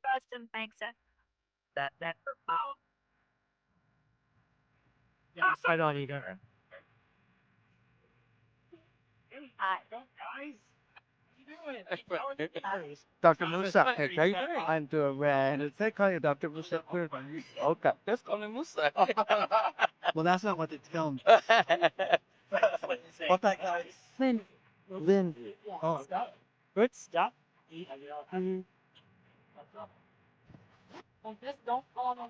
Boston thanks us. That oh. Yes, I don't either. Guys. Dr. Musa, okay? I'm doing well. They call you Dr. Musa. Okay. Just call me Musa. Well, that's not what they tell me. What that guy? Lynn. Lynn. Oh. Good stuff. Mm-hmm. Just don't fall on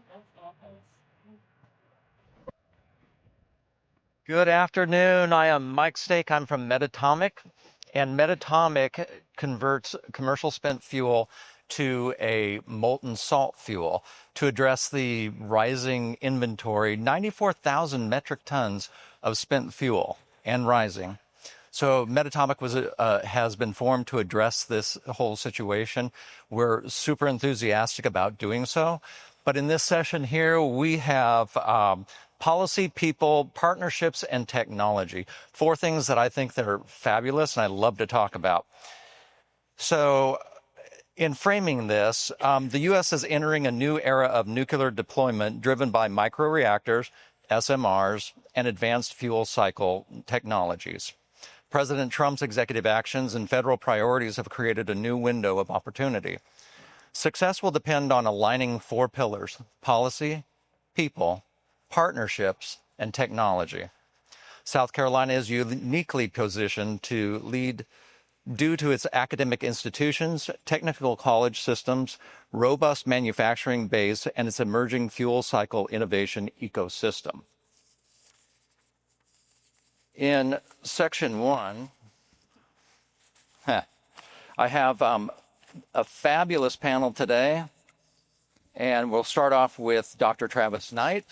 Good afternoon. I am Mike Stake. I'm from Metatomic, and Metatomic converts commercial spent fuel to a molten salt fuel to address the rising inventory, 94,000 metric tons of spent fuel and rising. So Metatomic has been formed to address this whole situation. We're super enthusiastic about doing so. But in this session here, we have policy, people, partnerships, and technology. 4 things that I think that are fabulous and I love to talk about. So in framing this, the U.S. is entering a new era of nuclear deployment driven by microreactors, SMRs, and advanced fuel cycle technologies. President Trump's executive actions and federal priorities have created a new window of opportunity. Success will depend on aligning 4 pillars: policy, people, partnerships, and technology. South Carolina is uniquely positioned to lead due to its academic institutions, technical college systems, robust manufacturing base, and its emerging fuel cycle innovation ecosystem. In section 1, I have a fabulous panel today, and we'll start off with Dr. Travis Knight.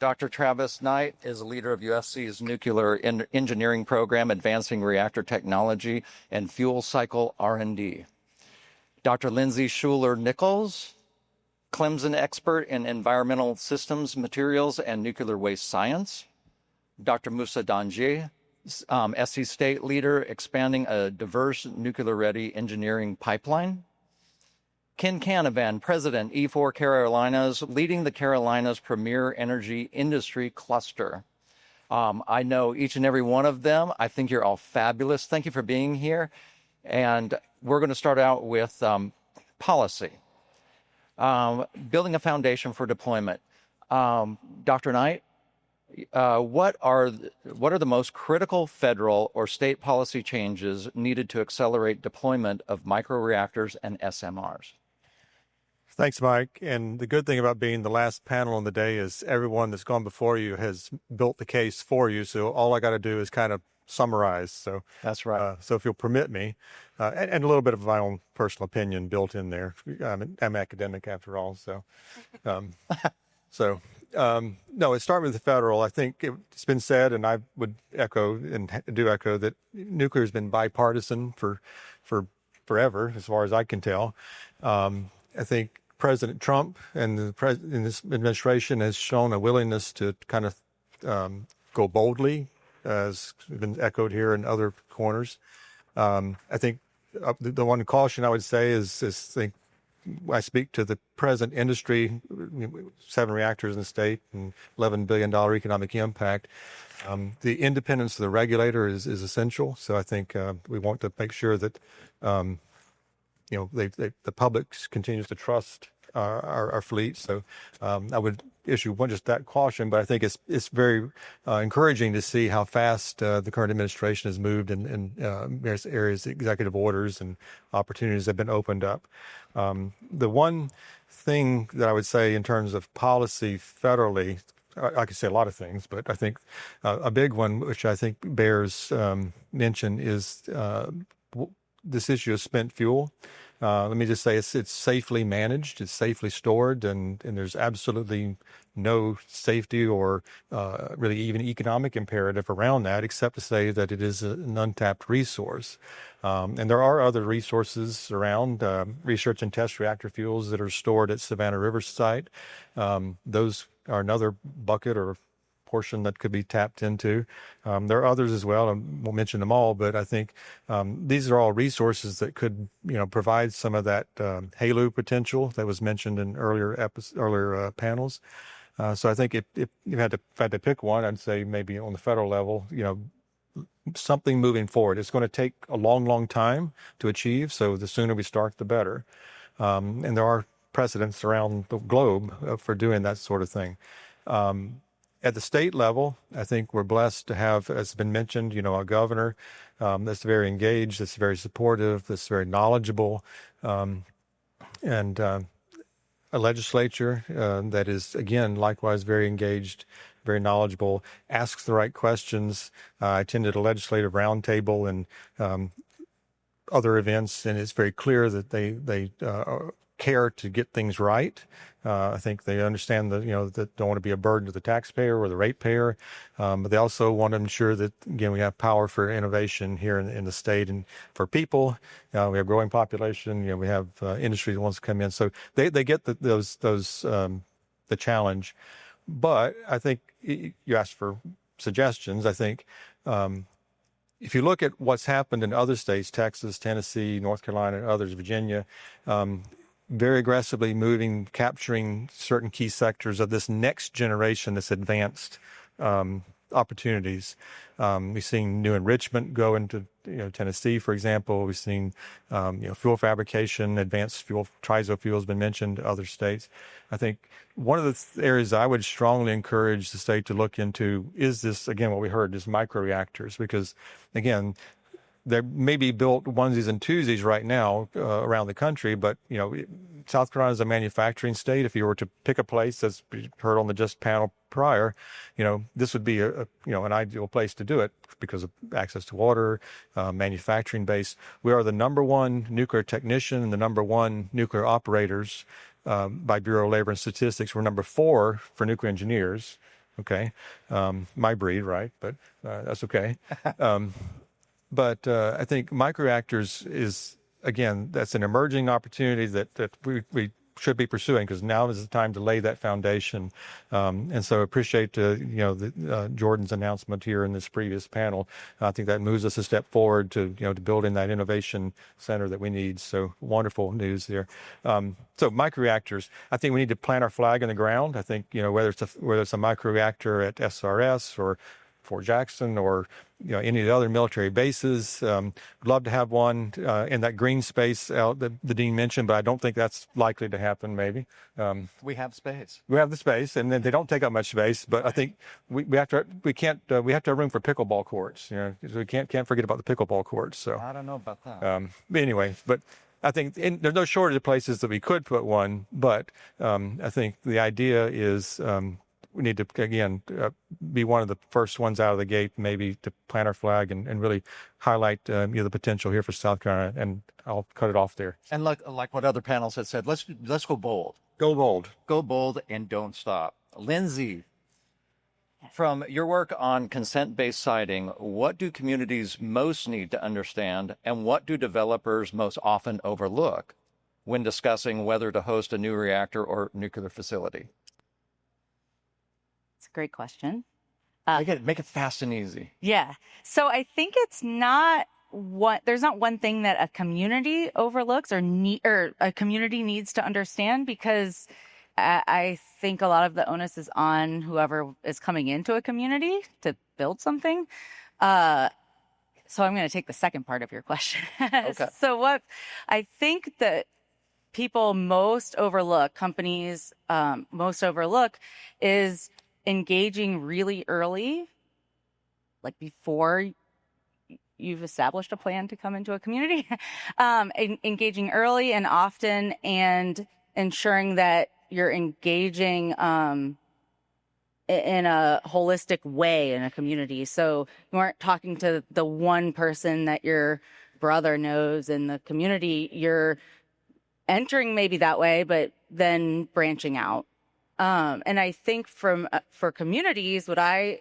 Dr. Travis Knight is a leader of USC's nuclear engineering program, advancing reactor technology and fuel cycle R&D. Dr. Lindsay Shuller-Nickles, Clemson expert in environmental systems, materials, and nuclear waste science. Dr. Musa Danjaji, SC State leader, expanding a diverse nuclear-ready engineering pipeline. Ken Canavan, President, E4 Carolinas, leading the Carolinas' premier energy industry cluster. I know each and every one of them. I think you're all fabulous. Thank you for being here. And we're going to start out with policy, building a foundation for deployment. Dr. Knight, what are the most critical federal or state policy changes needed to accelerate deployment of microreactors and SMRs? Thanks, Mike. And the good thing about being the last panel on the day is everyone that's gone before you has built the case for you. So all I got to do is kind of summarize. So that's right. So if you'll permit me, and a little bit of my own personal opinion built in there. I'm academic after all. So, no, it started with the federal. I think it's been said, and I would echo and do echo that nuclear has been bipartisan for forever, as far as I can tell. I think President Trump and in this administration has shown a willingness to kind of go boldly, as been echoed here in other corners. I think the one caution I would say is I speak to the present industry, 7 reactors in the state and $11 billion economic impact. The independence of the regulator is essential. So I think we want to make sure that the public continues to trust our fleet. So I would issue just that caution, but I think it's very encouraging to see how fast the current administration has moved in various areas. Executive orders and opportunities have been opened up. The one thing that I would say in terms of policy federally, I could say a lot of things, but I think a big one, which I think bears mention, is this issue of spent fuel. Let me just say it's safely managed, it's safely stored, and there's absolutely no safety or really even economic imperative around that, except to say that it is an untapped resource. And there are other resources around, research and test reactor fuels that are stored at Savannah River site. Those are another bucket or portion that could be tapped into. There are others as well. I won't mention them all, but I think these are all resources that could, provide some of that HALO potential that was mentioned in earlier panels. So I think if you had to pick one, I'd say maybe on the federal level, something moving forward. It's going to take a long, long time to achieve. So the sooner we start, the better. And there are precedents around the globe for doing that sort of thing. At the state level, I think we're blessed to have, as has been mentioned, a governor that's very engaged, that's very supportive, that's very knowledgeable, and a legislature that is, again, likewise very engaged, very knowledgeable, asks the right questions. I attended a legislative roundtable and other events, and it's very clear that they care to get things right. I think they understand that, that don't want to be a burden to the taxpayer or the ratepayer, but they also want to ensure that, again, we have power for innovation here in the state and for people. We have a growing population. We have industry that wants to come in, so they get the challenge. But I think you asked for suggestions. I think if you look at what's happened in other states, Texas, Tennessee, North Carolina, and others, Virginia, very aggressively capturing certain key sectors of this next generation, this advanced opportunities. We've seen new enrichment go into Tennessee, for example. We've seen fuel fabrication, advanced fuel, triso fuel has been mentioned, other states. I think one of the areas I would strongly encourage the state to look into is this, again, what we heard, is microreactors, because, again, there may be built onesies and twosies right now around the country, but South Carolina is a manufacturing state. If you were to pick a place, as we heard on the just panel prior, this would be an ideal place to do it because of access to water, manufacturing base. We are the number one nuclear technician and the number one nuclear operators by Bureau of Labor and Statistics. We're number 4 for nuclear engineers. Okay, my breed, right? But that's okay. But I think microreactors is, again, that's an emerging opportunity that we should be pursuing, because now is the time to lay that foundation. And so I appreciate Jordan's announcement here in this previous panel. I think that moves us a step forward to building that innovation center that we need. So wonderful news there. So microreactors, I think we need to plant our flag in the ground. I think whether it's a microreactor at SRS or Fort Jackson or any of the other military bases. Love to have one in that green space out that the dean mentioned, but I don't think that's likely to happen. Maybe we have space. We have the space, and then they don't take up much space. But I think we have to have room for pickleball courts. So we can't forget about the pickleball courts. So I don't know about that. But anyway, but I think there's no shortage of places that we could put one. But I think the idea is. We need to, again, be one of the first ones out of the gate, maybe to plant our flag and really highlight the potential here for South Carolina. And I'll cut it off there. And like what other panels had said, let's go bold. Go bold. Go bold and don't stop. Lindsay, from your work on consent-based siting, what do communities most need to understand, and what do developers most often overlook when discussing whether to host a new reactor or nuclear facility? Great question. Make it fast and easy. Yeah. So I think it's not there's not one thing that a community overlooks or a community needs to understand, because I think a lot of the onus is on whoever is coming into a community to build something. So I'm going to take the second part of your question. Okay. So what I think that people most overlook, companies most overlook, is engaging really early, like before you've established a plan to come into a community, engaging early and often, and ensuring that you're engaging in a holistic way in a community. So you aren't talking to the one person that your brother knows in the community. You're entering maybe that way, but then branching out. And I think for communities, what I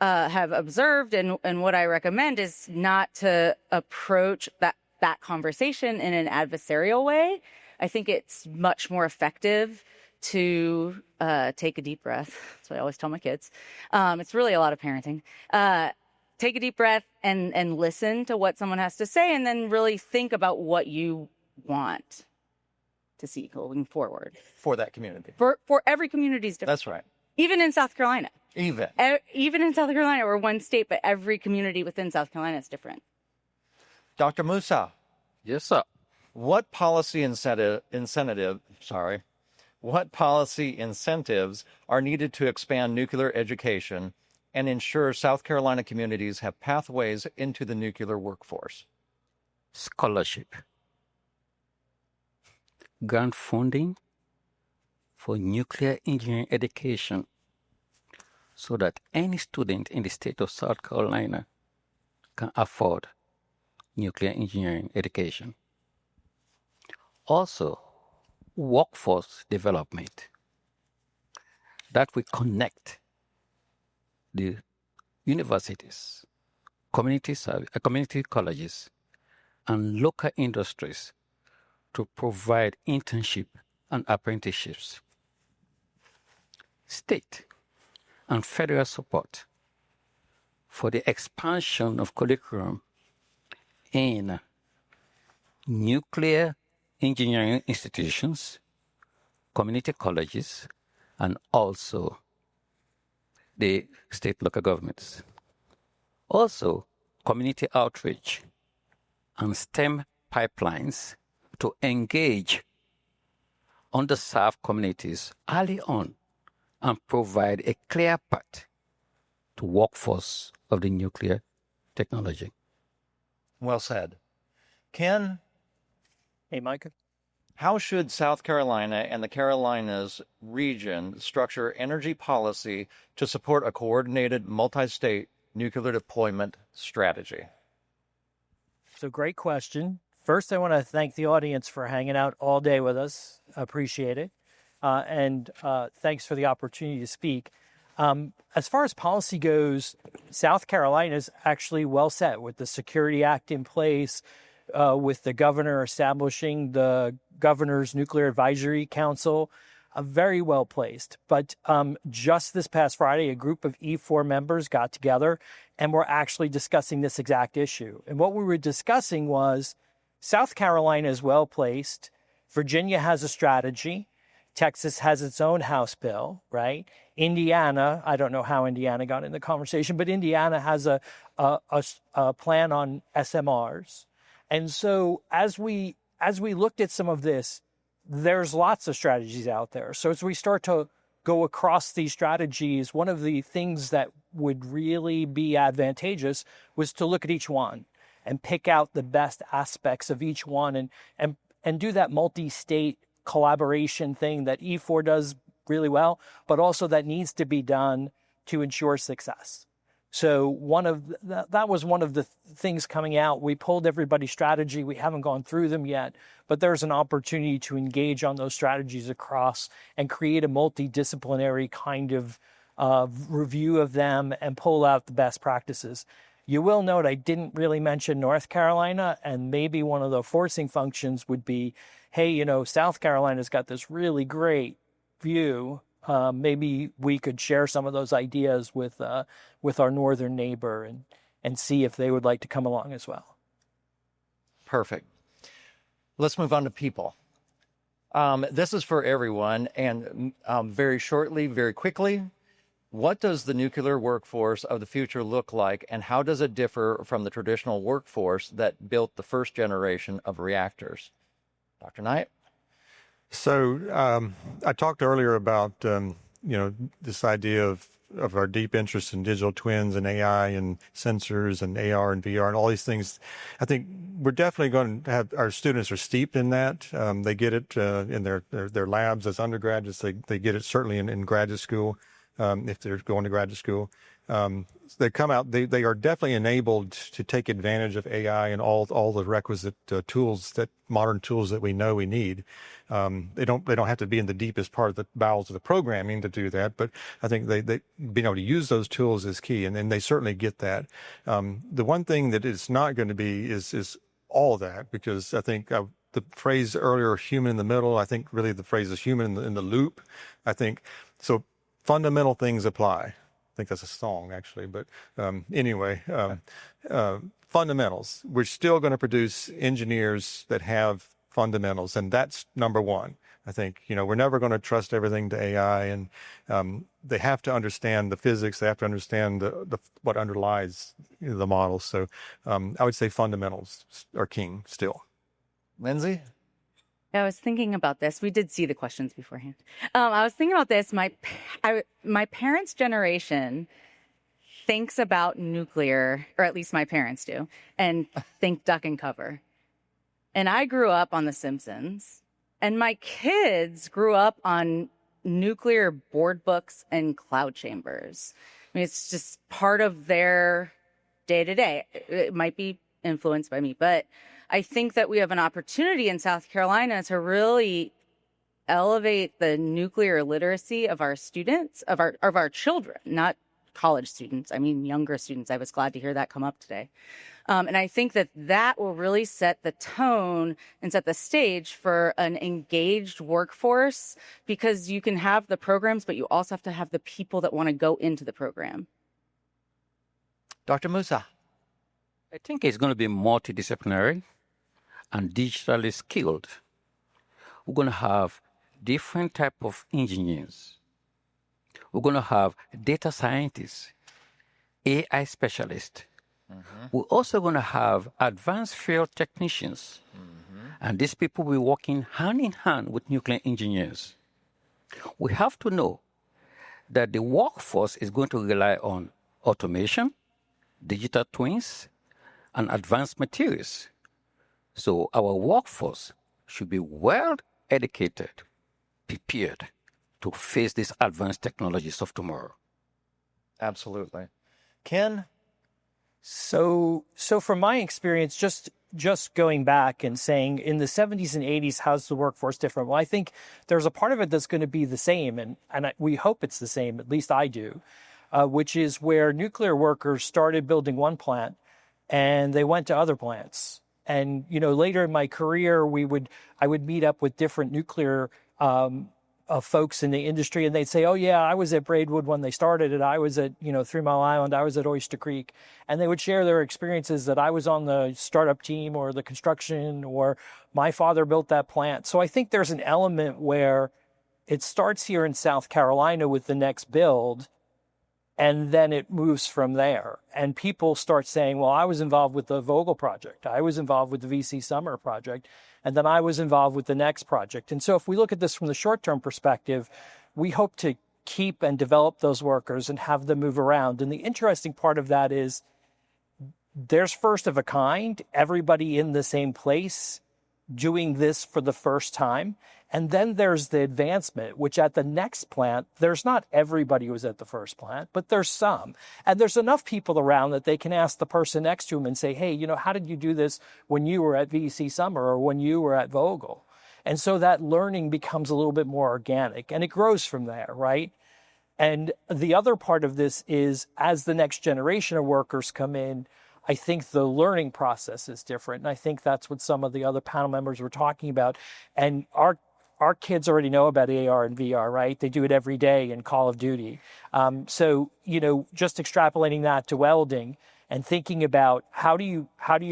have observed and what I recommend is not to approach that conversation in an adversarial way. I think it's much more effective to take a deep breath. That's what I always tell my kids. It's really a lot of parenting. Take a deep breath and listen to what someone has to say, and then really think about what you want to see going forward. For that community. For every community is different. That's right. Even in South Carolina. Even in South Carolina, we're one state, but every community within South Carolina is different. Dr. Musa. Yes, sir. What policy incentives are needed to expand nuclear education and ensure South Carolina communities have pathways into the nuclear workforce? Scholarship. Grant funding for nuclear engineering education so that any student in the state of South Carolina can afford nuclear engineering education. Also, workforce development that will connect the universities, community colleges, and local industries to provide internship and apprenticeships. State and federal support for the expansion of curriculum in nuclear engineering institutions, community colleges, and also the state local governments. Also, community outreach and STEM pipelines to engage underserved communities early on and provide a clear path to workforce of the nuclear technology. Well said. Ken? Hey, Mike. How should South Carolina and the Carolinas region structure energy policy to support a coordinated multi-state nuclear deployment strategy? So great question. First, I want to thank the audience for hanging out all day with us. I appreciate it. And thanks for the opportunity to speak. As far as policy goes, South Carolina is actually well set with the Security Act in place, with the governor establishing the Governor's Nuclear Advisory Council, very well placed. But just this past Friday, a group of E4 members got together and were actually discussing this exact issue. And what we were discussing was South Carolina is well placed. Virginia has a strategy. Texas has its own House bill, right? Indiana, I don't know how Indiana got in the conversation, but Indiana has a plan on SMRs. And so as we looked at some of this, there's lots of strategies out there. So as we start to go across these strategies, one of the things that would really be advantageous was to look at each one and pick out the best aspects of each one and do that multi-state collaboration thing that E4 does really well, but also that needs to be done to ensure success. So that was one of the things coming out. We pulled everybody's strategy. We haven't gone through them yet, but there's an opportunity to engage on those strategies across and create a multidisciplinary kind of review of them and pull out the best practices. You will note I didn't really mention North Carolina, and maybe one of the forcing functions would be, hey, South Carolina's got this really great view. Maybe we could share some of those ideas with our northern neighbor and see if they would like to come along as well. Perfect. Let's move on to people. This is for everyone, and very shortly, very quickly, what does the nuclear workforce of the future look like, and how does it differ from the traditional workforce that built the first generation of reactors? Dr. Knight? So I talked earlier about, this idea of our deep interest in digital twins and AI and sensors and AR and VR and all these things. I think we're definitely going to have our students are steeped in that. They get it in their labs as undergraduates. They get it certainly in graduate school. If they're going to graduate school, they come out. They are definitely enabled to take advantage of AI and all the requisite modern tools that we know we need. They don't have to be in the deepest part of the bowels of the programming to do that, but I think they being able to use those tools is key, and they certainly get that. The one thing that it's not going to be is all of that, because I think the phrase earlier, human in the middle. I think really the phrase is human in the loop. I think so. Fundamental things apply. I think that's a song actually, but anyway, fundamentals. We're still going to produce engineers that have fundamentals, and that's number one. I think, we're never going to trust everything to AI, and they have to understand the physics. They have to understand what underlies the model. So I would say fundamentals are king still. Lindsay? I was thinking about this. We did see the questions beforehand. I was thinking about this. My parents' generation thinks about nuclear, or at least my parents do, and think duck and cover. And I grew up on The Simpsons, and my kids grew up on nuclear board books and cloud chambers. I mean, it's just part of their day-to-day. It might be influenced by me, but I think that we have an opportunity in South Carolina to really elevate the nuclear literacy of our students, of our children, not college students. I mean, younger students. I was glad to hear that come up today. And I think that will really set the tone and set the stage for an engaged workforce, because you can have the programs, but you also have to have the people that want to go into the program. Dr. Musa? I think it's going to be multidisciplinary and digitally skilled. We're going to have different type of engineers. We're going to have data scientists, AI specialists. Mm-hmm. We're also going to have advanced field technicians. Mm-hmm. And these people will be working hand in hand with nuclear engineers. We have to know that the workforce is going to rely on automation, digital twins, and advanced materials. So our workforce should be well educated, prepared to face these advanced technologies of tomorrow. Absolutely. Ken? So from my experience, just going back and saying in the 70s and 80s, how's the workforce different? Well, I think there's a part of it that's going to be the same, and we hope it's the same, at least I do, which is where nuclear workers started building one plant and they went to other plants. And, later in my career, I would meet up with different nuclear folks in the industry, and they'd say, oh, yeah, I was at Braidwood when they started it. I was at, 3 Mile Island. I was at Oyster Creek. And they would share their experiences that I was on the startup team or the construction, or my father built that plant. So I think there's an element where it starts here in South Carolina with the next build, and then it moves from there. And people start saying, well, I was involved with the Vogtle project. I was involved with the VC Summer project. And then I was involved with the next project. And so if we look at this from the short-term perspective, we hope to keep and develop those workers and have them move around. And the interesting part of that is there's first of a kind, everybody in the same place doing this for the first time. And then there's the advancement, which at the next plant, there's not everybody who was at the first plant, but there's some. And there's enough people around that they can ask the person next to them and say, hey, how did you do this when you were at VC Summer or when you were at Vogtle? And so that learning becomes a little bit more organic, and it grows from there, right? And the other part of this is, as the next generation of workers come in, I think the learning process is different. And I think that's what some of the other panel members were talking about. And our kids already know about AR and VR, right? They do it every day in Call of Duty. So, just extrapolating that to welding and thinking about how do you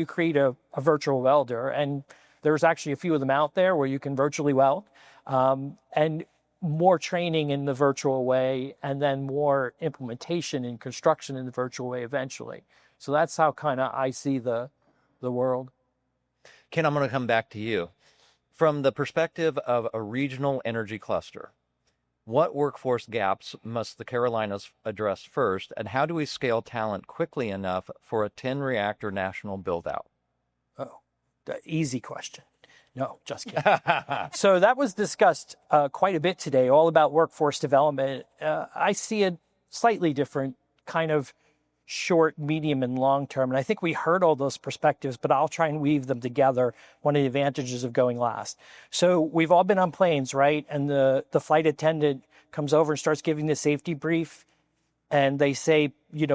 create a virtual welder? And there's actually a few of them out there where you can virtually weld, and more training in the virtual way, and then more implementation and construction in the virtual way eventually. So that's how kind of I see the world. Ken, I'm going to come back to you. From the perspective of a regional energy cluster, what workforce gaps must the Carolinas address first, and how do we scale talent quickly enough for a 10-reactor national build-out? Oh, the easy question. No, just kidding. So that was discussed quite a bit today, all about workforce development. I see it slightly different, kind of short, medium, and long term. And I think we heard all those perspectives, but I'll try and weave them together, one of the advantages of going last. So we've all been on planes, right? And the flight attendant comes over and starts giving the safety brief. And they say,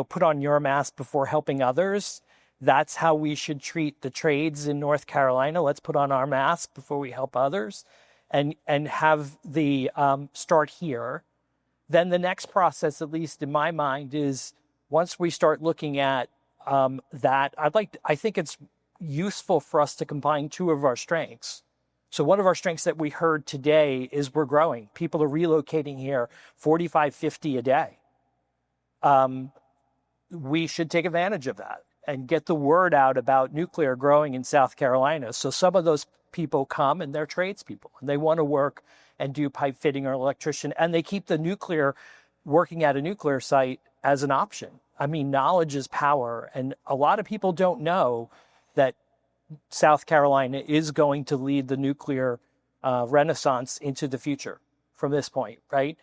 put on your mask before helping others. That's how we should treat the trades in North Carolina. Let's put on our mask before we help others, and have the start here. Then the next process, at least in my mind, is once we start looking at that, I think it's useful for us to combine two of our strengths. So one of our strengths that we heard today is we're growing. People are relocating here 45, 50 a day. We should take advantage of that and get the word out about nuclear growing in South Carolina. So some of those people come and they're tradespeople and they want to work and do pipe fitting or electrician, and they keep the nuclear, working at a nuclear site, as an option. I mean, knowledge is power, and a lot of people don't know that South Carolina is going to lead the nuclear renaissance into the future from this point, right?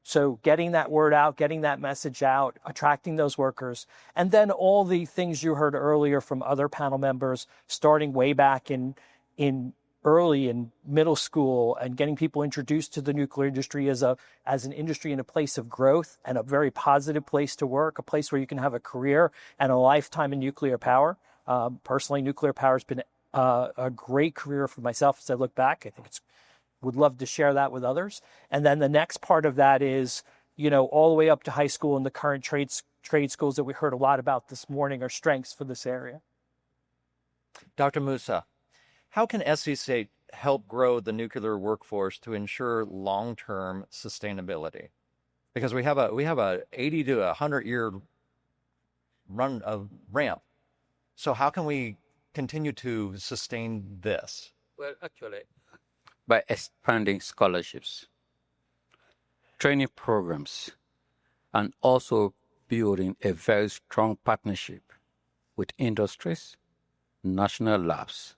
So getting that word out, getting that message out, attracting those workers, and then all the things you heard earlier from other panel members, starting way back in early in middle school and getting people introduced to the nuclear industry as an industry and a place of growth and a very positive place to work, a place where you can have a career and a lifetime in nuclear power. Personally, nuclear power has been a great career for myself as I look back. I think would love to share that with others. And then the next part of that is, all the way up to high school and the current trade schools that we heard a lot about this morning are strengths for this area. Dr. Musa, how can SC help grow the nuclear workforce to ensure long-term sustainability? Because we have a 80 to 100 year run of ramp. So how can we continue to sustain this? Well, actually, by expanding scholarships, training programs, and also building a very strong partnership with industries, national labs.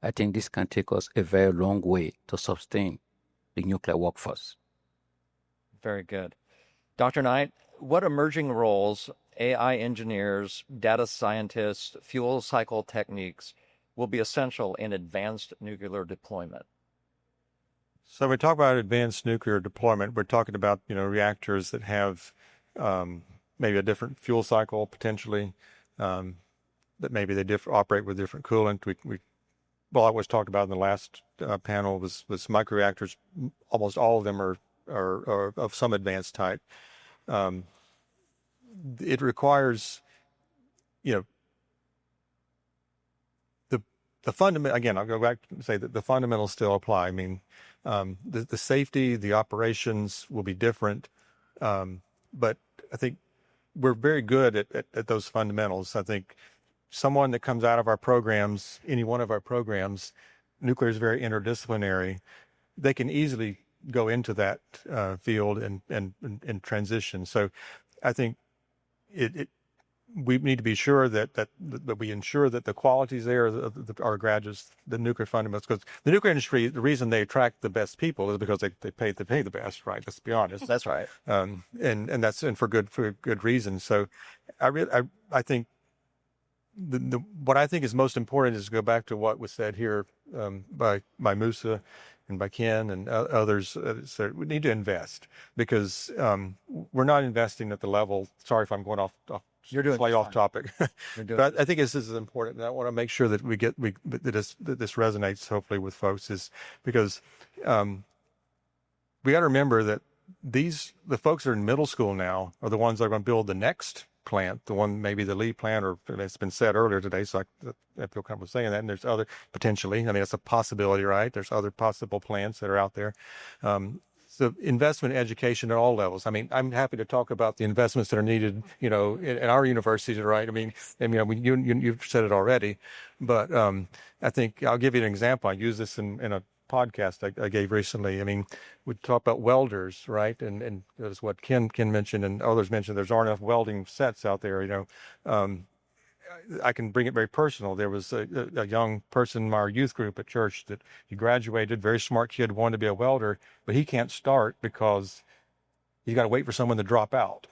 I think this can take us a very long way to sustain the nuclear workforce. Very good. Dr. Knight, what emerging roles AI engineers, data scientists, fuel cycle techniques will be essential in advanced nuclear deployment? So we talk about advanced nuclear deployment. We're talking about, reactors that have maybe a different fuel cycle potentially, that maybe they operate with different coolant. Well, I was talked about in the last panel was microreactors. Almost all of them are of some advanced type. It requires, the fundamental, again, I'll go back and say that the fundamentals still apply. I mean, the safety, the operations will be different. But I think we're very good at those fundamentals. I think someone that comes out of our programs, any one of our programs, nuclear is very interdisciplinary. They can easily go into that field and transition. So I think we need to be sure that we ensure that the qualities there, our graduates, the nuclear fundamentals, because the nuclear industry, the reason they attract the best people is because they pay the best, right? Let's be honest. That's right. And that's for good reason. So I think what I think is most important is to go back to what was said here by Musa and by Ken and others. So we need to invest because we're not investing at the level. Sorry if I'm going off. You're doing slightly off topic. But I think this is important. And I want to make sure that that this resonates hopefully with folks, is because we got to remember that the folks that are in middle school now are the ones that are going to build the next plant, the one maybe the lead plant, or it's been said earlier today, so I feel comfortable saying that. And there's other potentially, I mean, that's a possibility, right? There's other possible plants that are out there. So investment in education at all levels. I mean, I'm happy to talk about the investments that are needed, in our universities, right? I mean, you've said it already, but I think I'll give you an example. I use this in a podcast I gave recently. I mean, we talk about welders, right? And that's what Ken mentioned and others mentioned. There aren't enough welding sets out there, I can bring it very personal. There was a young person in our youth group at church that he graduated, very smart kid, wanted to be a welder, but he can't start because he's got to wait for someone to drop out.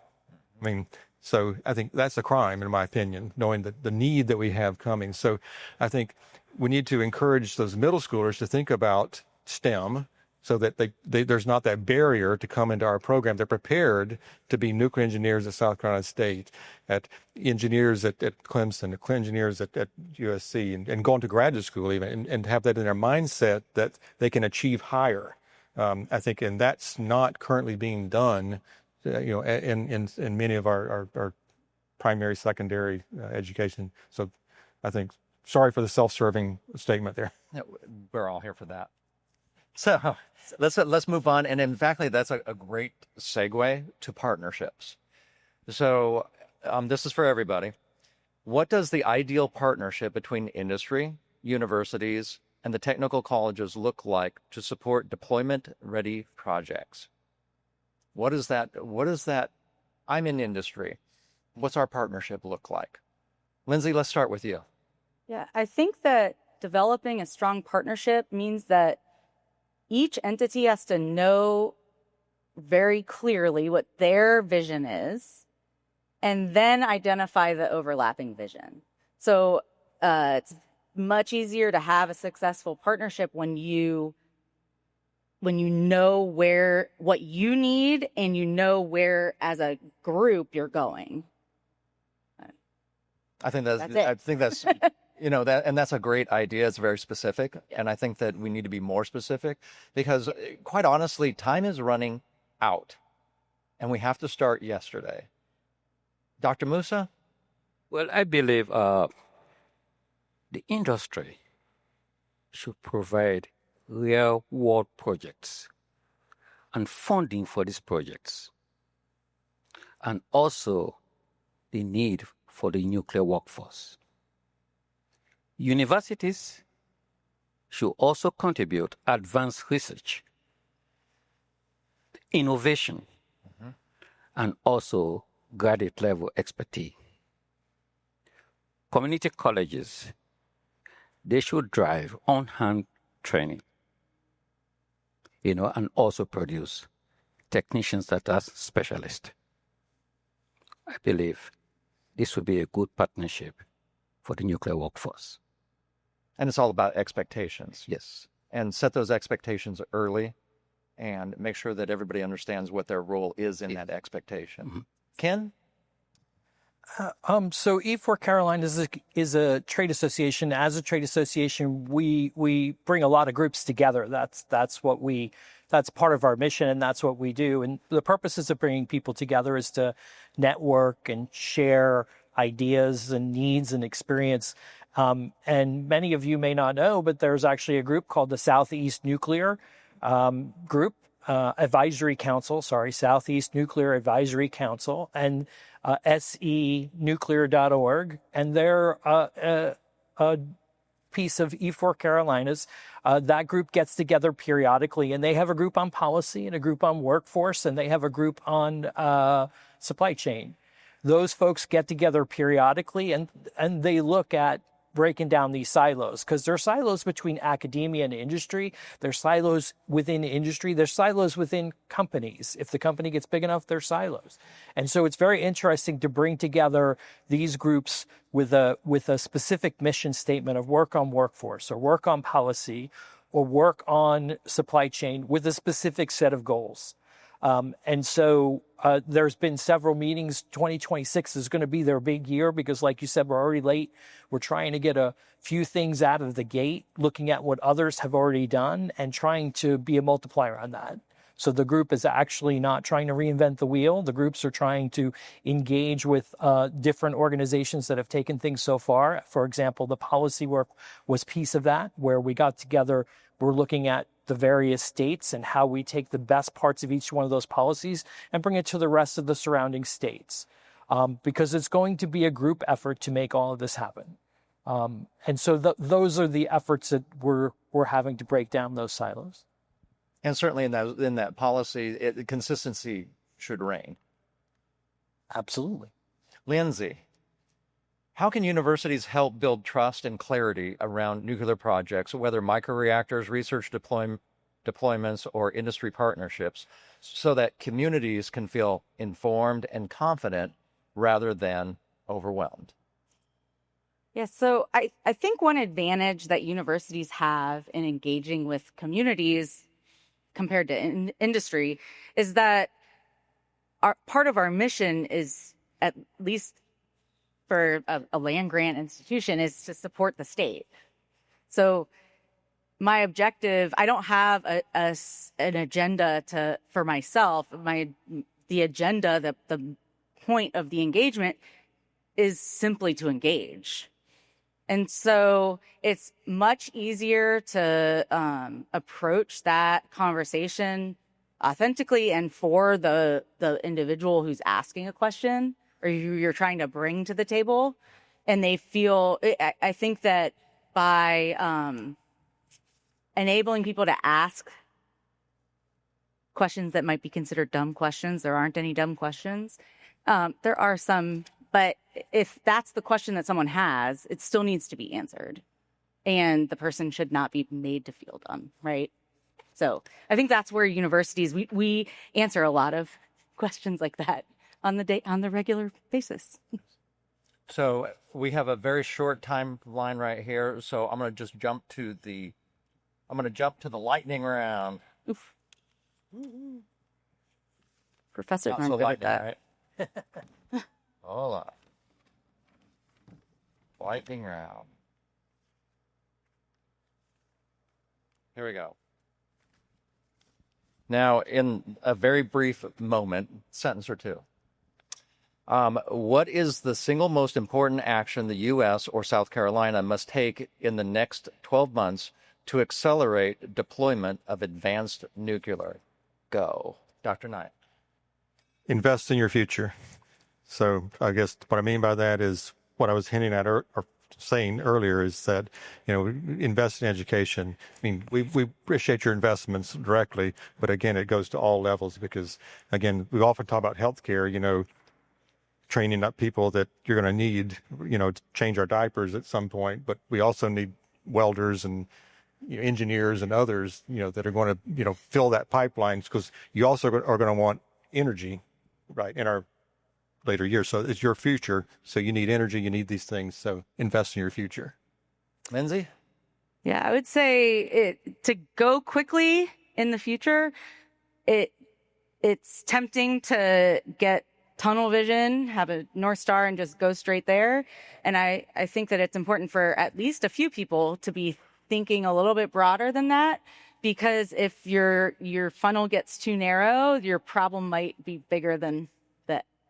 I mean, so I think that's a crime, in my opinion, knowing that the need that we have coming. So I think we need to encourage those middle schoolers to think about STEM so that there's not that barrier to come into our program. They're prepared to be nuclear engineers at South Carolina State, at engineers at Clemson, at engineers at USC, and go into graduate school even, and have that in their mindset that they can achieve higher. I think, and that's not currently being done, in many of our primary, secondary education. So I think, sorry for the self-serving statement there. Yeah, we're all here for that. So let's move on. And in fact, that's a great segue to partnerships. So this is for everybody. What does the ideal partnership between industry, universities, and the technical colleges look like to support deployment-ready projects? What is that? I'm in industry. What's our partnership look like? Lindsay, let's start with you. Yeah, I think that developing a strong partnership means that each entity has to know very clearly what their vision is and then identify the overlapping vision. So it's much easier to have a successful partnership when you know what you need and you know where as a group you're going. I think that's and that's a great idea. It's very specific. And I think that we need to be more specific because quite honestly, time is running out and we have to start yesterday. Dr. Musa? Well, I believe the industry should provide real-world projects and funding for these projects, and also the need for the nuclear workforce. Universities should also contribute advanced research, innovation, and also graduate-level expertise. Community colleges, they should drive on-hand training, and also produce technicians that are specialists. I believe this would be a good partnership for the nuclear workforce. And it's all about expectations. Yes. And set those expectations early and make sure that everybody understands what their role is in that expectation. Mm-hmm. Ken? So E4 Carolina is a trade association. As a trade association, we bring a lot of groups together. That's part of our mission, and that's what we do. And the purposes of bringing people together is to network and share ideas and needs and experience. And many of you may not know, but there's actually a group called the Southeast Nuclear Group Advisory Council. Southeast Nuclear Advisory Council, and senuclear.org, and they're a piece of E4 Carolinas. That group gets together periodically, and they have a group on policy and a group on workforce, and they have a group on supply chain. Those folks get together periodically, and they look at breaking down these silos, because there are silos between academia and industry. There's silos within industry. There's silos within companies. If the company gets big enough, there's silos. And so it's very interesting to bring together these groups with a specific mission statement of work on workforce or work on policy or work on supply chain with a specific set of goals. And so there's been several meetings. 2026 is going to be their big year because, like you said, we're already late. We're trying to get a few things out of the gate, looking at what others have already done and trying to be a multiplier on that. So the group is actually not trying to reinvent the wheel. The groups are trying to engage with different organizations that have taken things so far. For example, the policy work was piece of that, where we got together. We're looking at the various states and how we take the best parts of each one of those policies and bring it to the rest of the surrounding states, because it's going to be a group effort to make all of this happen. And so those are the efforts that we're having to break down those silos. And certainly in that policy, consistency should reign. Absolutely. Lindsay, how can universities help build trust and clarity around nuclear projects, whether microreactors, research deployments, or industry partnerships, so that communities can feel informed and confident rather than overwhelmed? Yeah, so I think one advantage that universities have in engaging with communities compared to industry, is that part of our mission is, at least for a land grant institution, is to support the state. So my objective, I don't have an agenda for myself. The agenda, the point of the engagement is simply to engage. And so it's much easier to approach that conversation authentically and for the individual who's asking a question or you're trying to bring to the table. And they feel, I think that by enabling people to ask questions that might be considered dumb questions, there aren't any dumb questions. There are some, but if that's the question that someone has, it still needs to be answered. And the person should not be made to feel dumb, right? So I think that's where universities, we answer a lot of questions like that on the regular basis. So we have a very short timeline right here. So I'm going to just jump to the lightning round. Oof. Professors Not aren't so good at lightning, that. right? Hold on. Lightning round. Here we go. Now, in a very brief moment, sentence or two, what is the single most important action the U.S. or South Carolina must take in the next 12 months to accelerate deployment of advanced nuclear? Go. Dr. Knight. Invest in your future. So I guess what I mean by that is what I was hinting at or saying earlier is that, invest in education. I mean, we appreciate your investments directly, but again, it goes to all levels because, again, we often talk about healthcare, training up people that you're going to need, to change our diapers at some point, but we also need welders and engineers and others, that are going to, fill that pipelines because you also are going to want energy, right, in our later years. So it's your future. So you need energy, you need these things. So invest in your future. Lindsay? Yeah, I would say to go quickly in the future, it's tempting to get tunnel vision, have a North Star and just go straight there. And I think that it's important for at least a few people to be thinking a little bit broader than that, because if your funnel gets too narrow, your problem might be bigger than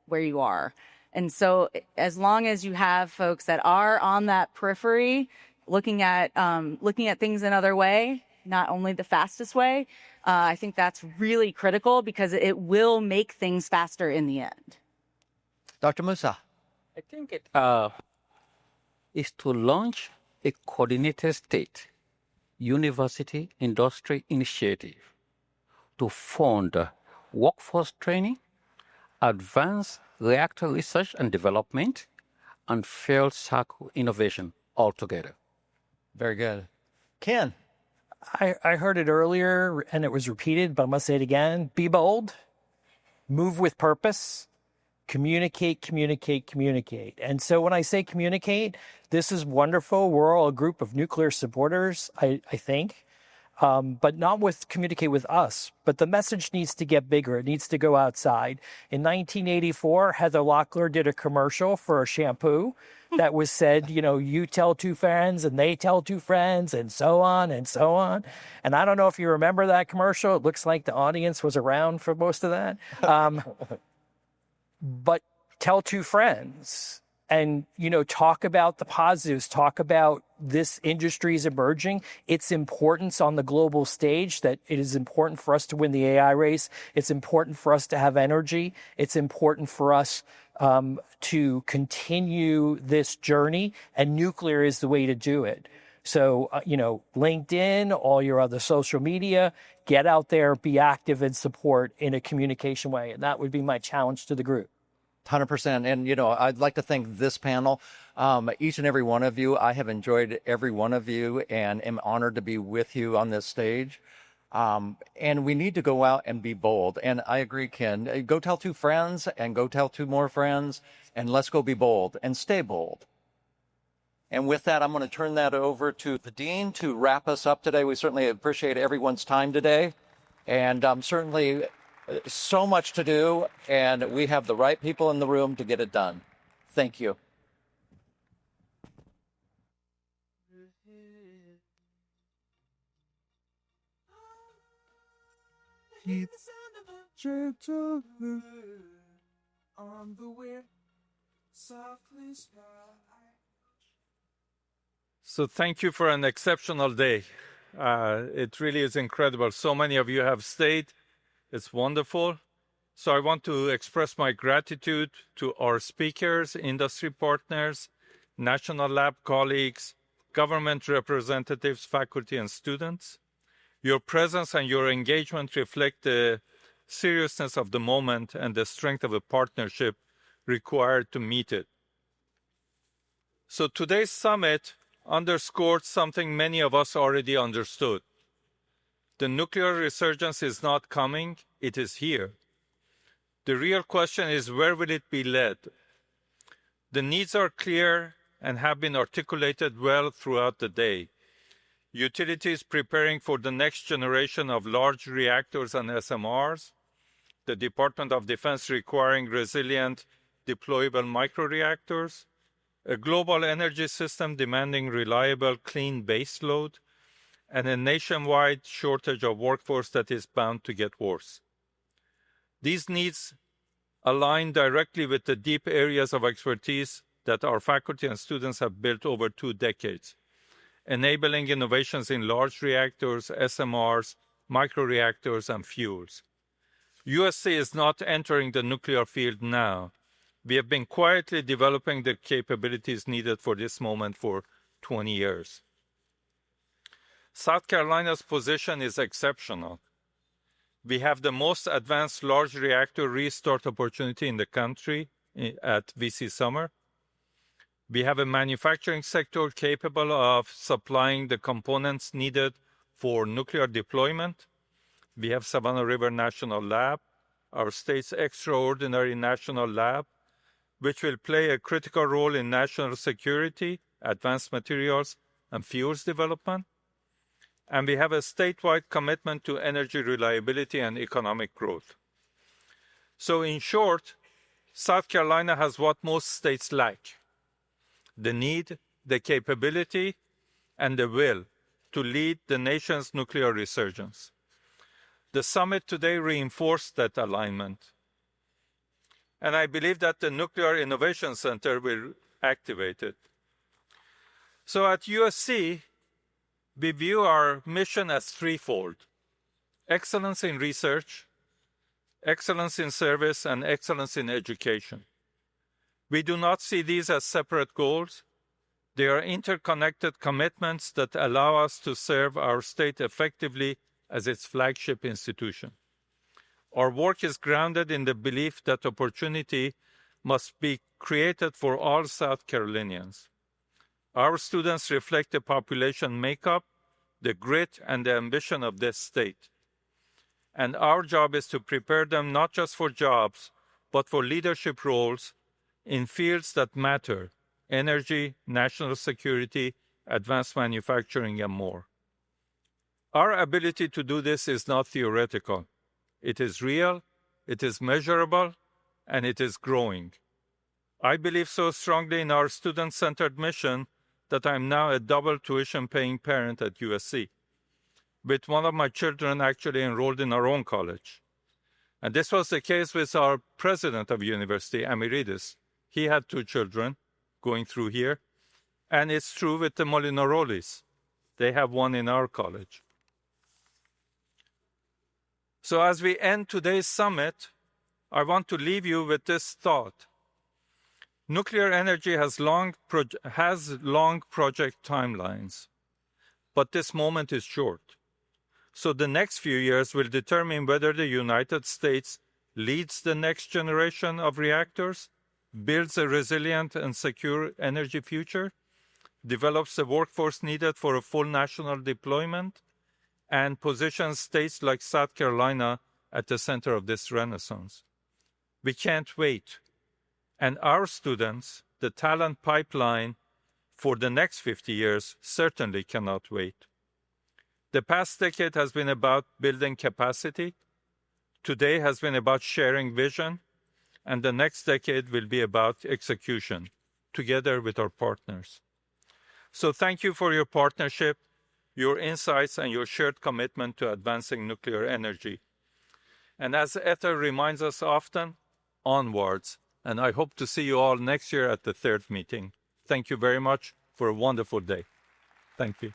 where you are. And so as long as you have folks that are on that periphery, looking at things another way, not only the fastest way, I think that's really critical because it will make things faster in the end. Dr. Musa. I think it is to launch a coordinated state university industry initiative to fund workforce training, advanced reactor research and development, and field cycle innovation altogether. Very good. Ken. I heard it earlier and it was repeated, but I must say it again. Be bold, move with purpose, communicate, communicate, communicate. And so when I say communicate, this is wonderful. We're all a group of nuclear supporters, I think. But not communicate with us. But the message needs to get bigger. It needs to go outside. In 1984, Heather Locklear did a commercial for a shampoo that was said, you tell two friends and they tell two friends and so on and so on. And I don't know if you remember that commercial. It looks like the audience was around for most of that. But tell two friends. And, talk about the positives, talk about this industry's emerging, its importance on the global stage, that it is important for us to win the AI race. It's important for us to have energy. It's important for us to continue this journey, and nuclear is the way to do it. So, LinkedIn, all your other social media, get out there, be active and support in a communication way. And that would be my challenge to the group. 100%. And, I'd like to thank this panel. Each and every one of you, I have enjoyed every one of you and am honored to be with you on this stage. And we need to go out and be bold. And I agree, Ken. Go tell two friends and go tell two more friends, and let's go be bold and stay bold. And with that, I'm going to turn that over to the Dean to wrap us up today. We certainly appreciate everyone's time today. And certainly so much to do, and we have the right people in the room to get it done. Thank you. So thank you for an exceptional day. It really is incredible. So many of you have stayed. It's wonderful. So I want to express my gratitude to our speakers, industry partners, national lab colleagues, government representatives, faculty, and students. Your presence and your engagement reflect the seriousness of the moment and the strength of the partnership required to meet it. So today's summit underscored something many of us already understood. The nuclear resurgence is not coming, it is here. The real question is, where will it be led? The needs are clear and have been articulated well throughout the day. Utilities preparing for the next generation of large reactors and SMRs, the Department of Defense requiring resilient, deployable microreactors, a global energy system demanding reliable, clean baseload, and a nationwide shortage of workforce that is bound to get worse. These needs align directly with the deep areas of expertise that our faculty and students have built over 2 decades, enabling innovations in large reactors, SMRs, microreactors, and fuels. USC is not entering the nuclear field now. We have been quietly developing the capabilities needed for this moment for 20 years. South Carolina's position is exceptional. We have the most advanced large reactor restart opportunity in the country at VC Summer. We have a manufacturing sector capable of supplying the components needed for nuclear deployment. We have Savannah River National Lab, our state's extraordinary national lab, which will play a critical role in national security, advanced materials, and fuels development. And we have a statewide commitment to energy reliability and economic growth. So in short, South Carolina has what most states lack: the need, the capability, and the will to lead the nation's nuclear resurgence. The summit today reinforced that alignment. And I believe that the Nuclear Innovation Center will activate it. So at USC, we view our mission as threefold: excellence in research, excellence in service, and excellence in education. We do not see these as separate goals. They are interconnected commitments that allow us to serve our state effectively as its flagship institution. Our work is grounded in the belief that opportunity must be created for all South Carolinians. Our students reflect the population makeup, the grit, and the ambition of this state. And our job is to prepare them not just for jobs, but for leadership roles in fields that matter: energy, national security, advanced manufacturing, and more. Our ability to do this is not theoretical. It is real, it is measurable, and it is growing. I believe so strongly in our student-centered mission that I'm now a double tuition-paying parent at USC, with one of my children actually enrolled in our own college. And this was the case with our president of university, Emeritus. He had 2 children going through here, and it's true with the Molinaroli's. They have one in our college. So as we end today's summit, I want to leave you with this thought. Nuclear energy has long project timelines, but this moment is short. So the next few years will determine whether the United States leads the next generation of reactors, builds a resilient and secure energy future, develops the workforce needed for a full national deployment, and positions states like South Carolina at the center of this renaissance. We can't wait. And our students, the talent pipeline for the next 50 years, certainly cannot wait. The past decade has been about building capacity. Today has been about sharing vision. And the next decade will be about execution, together with our partners. So thank you for your partnership, your insights, and your shared commitment to advancing nuclear energy. And as Ether reminds us often, onwards. And I hope to see you all next year at the third meeting. Thank you very much for a wonderful day. Thank you.